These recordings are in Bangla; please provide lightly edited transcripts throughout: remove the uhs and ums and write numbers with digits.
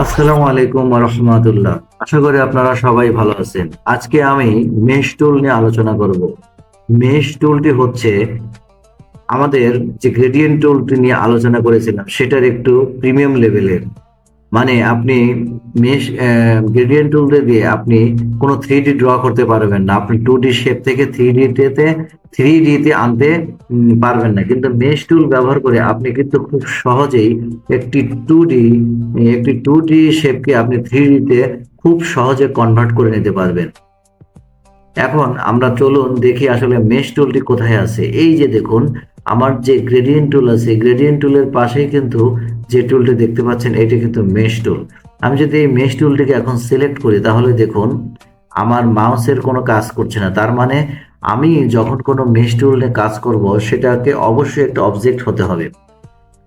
আসসালামু আলাইকুম ওয়া রাহমাতুল্লাহ। আশা করি আপনারা সবাই ভালো আছেন। আজকে আমি মেশ টুল নিয়ে আলোচনা করব। মেশ টুলটি হচ্ছে আমাদের যে গ্রেডিয়েন্ট টুলটি নিয়ে আলোচনা করেছিলাম সেটার একটু প্রিমিয়াম লেভেলের। মানে আপনি মেশ গ্রেডিয়েন্ট টুল দিয়ে আপনি কোনো 3D ড্র করতে পারবেন না। আপনি 2D শেপ থেকে 3D তে আনতে পারবেন না। কিন্তু মেশ টুল ব্যবহার করে আপনি কিন্তু খুব সহজেই একটি 2D একটি 2D শেপকে আপনি 3D তে খুব সহজে কনভার্ট করে নিতে পারবেন। এখন আমরা চলুন দেখি আসলে মেশ টুলটি কোথায় আছে। এই যে দেখুন, আমার যে গ্রেডিয়েন্ট টুল আছে, গ্রেডিয়েন্ট টুলের পাশেই কিন্তু যে টুলটি দেখতে পাচ্ছেন এটি কিন্তু মেশ টুল। আমি যদি এই মেশ টুলটিকে এখন সিলেক্ট করি তাহলে দেখুন আমার মাউসের কোনো কাজ করছে না। তার মানে আমি যখন কোনো মেশ টুল নিয়ে কাজ করব সেটাকে অবশ্যই একটা অবজেক্ট হতে হবে।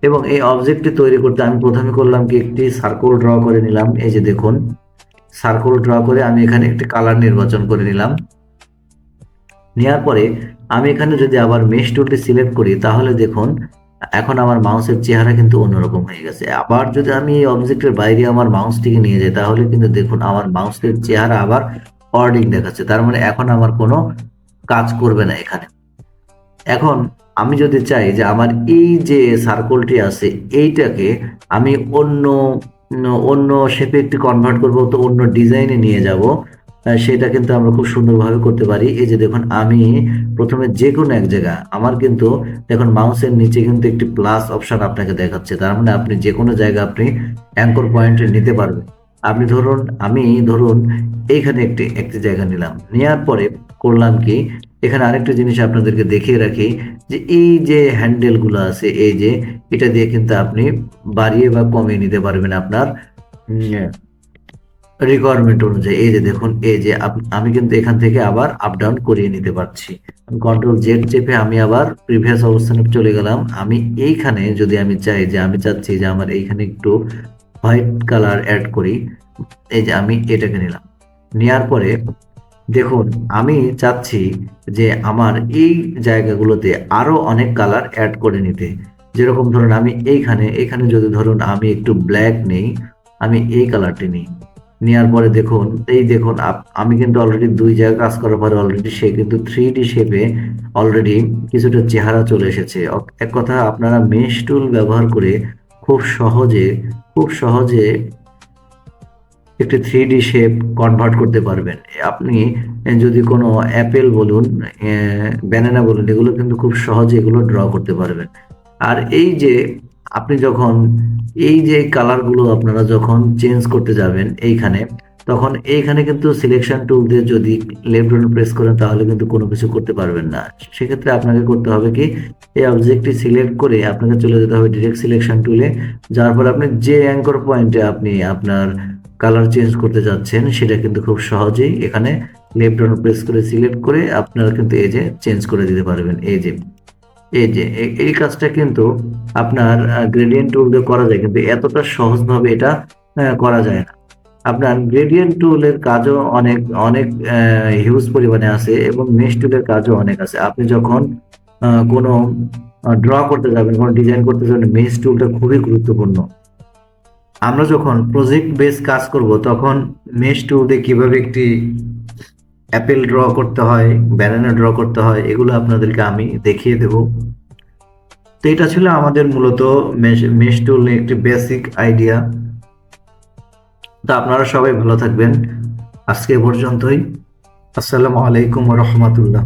এবং এই অবজেক্টটি তৈরি করতে আমি প্রথমে করলাম কি, একটি সার্কেল ড্র করে নিলাম। এই যে দেখুন, সার্কেল ড্র করে আমি এখানে একটি কালার নির্বাচন করে নিলাম। নেওয়ার পরে আমি এখানে যদি আবার মেশ টুলটি সিলেক্ট করি তাহলে দেখুন এখন আমার মাউসের চেহারা কিন্তু অন্যরকম হয়ে গেছে। আবার যদি আমি এই অবজেক্টের বাইরে আমার মাউসটিকে নিয়ে যাই তাহলে কিন্তু দেখুন আমার মাউসের চেহারা আবার অর্ডিং দেখাচ্ছে। তার মানে এখন আমার কোনো কাজ করবে না এখানে। এখন আমি যদি চাই যে আমার এই যে সার্কেলটি আছে এইটাকে আমি অন্য অন্য শেপে একটি কনভার্ট করব, তো অন্য ডিজাইনে নিয়ে যাব, সেটা কিন্তু আমরা খুব সুন্দরভাবে করতে পারি। এই যে দেখুন আমি প্রথমে যে কোনো এক জায়গা আমার কিন্তু দেখুন মাউসের নিচে কিন্তু একটি প্লাস অপশন আপনাকে দেখাচ্ছে। তার মানে আপনি যে কোনো জায়গা আপনি অ্যাঙ্কর পয়েন্ট নিতে পারবেন। আপনি ধরুন আমি ধরুন এইখানে একটি একটি জায়গা নিলাম, নেওয়ার পরে করলাম কি, এখানে আরেকটা জিনিস আপনাদেরকে দেখিয়ে রাখি যে এই যে হ্যান্ডেলগুলো আছে, এই যে এটা দিয়ে কিন্তু আপনি বাড়িয়ে বা কমিয়ে নিতে পারবেন আপনার রিকোয়ারমেন্ট অনুযায়ী। এই যে দেখুন, এই যে আমি কিন্তু এখান থেকে আবার আপ ডাউন করিয়ে নিতে পারছি। আমি কন্ট্রোল জেড চেপে আমি আবার প্রিভিয়াস অবস্থানে চলে গেলাম। আমি এইখানে যদি আমি চাই যে আমি চাচ্ছি যে আমার এইখানে একটু হোয়াইট কালার অ্যাড করি, এই যে আমি এটাকে নিলাম। নেওয়ার পরে দেখুন আমি চাচ্ছি যে আমার এই জায়গাগুলোতে আরো অনেক কালার অ্যাড করে নিতে। যেরকম ধরুন আমি এইখানে এখানে যদি ধরুন আমি একটু ব্ল্যাক নেই, আমি এই কালারটি নিই। নেওয়ার পরে দেখুন এই দেখুন আমি কিন্তু অলরেডি দুই জায়গায় কাজ করার পরে অলরেডি সে কিন্তু 3D শেপে অলরেডি কিছুটা চেহারা চলে এসেছে। এক কথা আপনারা মেশ টুল ব্যবহার করে খুব সহজে খুব সহজে একটি 3D শেপ কনভার্ট করতে পারবেন। আপনি যদি কোনো অ্যাপেল বলুন, ব্যানানা বলুন, এগুলো কিন্তু খুব সহজে এগুলো ড্র করতে পারবেন। আর এই যে আপনি যখন এই যে কালারগুলো আপনারা যখন চেঞ্জ করতে যাবেন এইখানে, তখন এইখানে কিন্তু সিলেকশন টুল দিয়ে যদি লেফট বাটন প্রেস করেন তাহলে কিন্তু কোনো কিছু করতে পারবেন না। সেক্ষেত্রে আপনাকে করতে হবে কি, এই অবজেক্টটি সিলেক্ট করে আপনাকে চলে যেতে হবে ডিরেক্ট সিলেকশন টুলে। যার পর আপনি যে অ্যাঙ্কর পয়েন্টে আপনি আপনার কালার চেঞ্জ করতে যাচ্ছেন সেটা কিন্তু খুব সহজেই এখানে লেফট বাটন প্রেস করে সিলেক্ট করে আপনারা কিন্তু এই যে চেঞ্জ করে দিতে পারবেন। এই কাজটা কিন্তু আপনার গ্রেডিয়েন্ট টুল দিয়ে করা যায়, কিন্তু এতটা সহজভাবে এটা করা যায় না। আপনার গ্রেডিয়েন্ট টুলের কাজও অনেক অনেক হিউজ পরিমাণে আছে এবং মেশ টুলের কাজও অনেক আছে। আপনি যখন কোনো ড্র করতে যাবেন, কোনো ডিজাইন করতে যাবেন, মেশ টুলটা খুবই গুরুত্বপূর্ণ। আমরা যখন প্রজেক্ট বেস কাজ করব তখন মেশ টুল দিয়ে কিভাবে একটি অ্যাপেল ড্র করতে হয়, ব্যানানা ড্র করতে হয়, এগুলো আপনাদেরকে আমি দেখিয়ে দেব। তো এটা ছিল আমাদের মূলত মেশ টুল নিয়ে একটি বেসিক আইডিয়া। তো আপনারা সবাই ভালো থাকবেন। আজকে এ পর্যন্তই। আসসালামু আলাইকুম ওয়া রাহমাতুল্লাহ।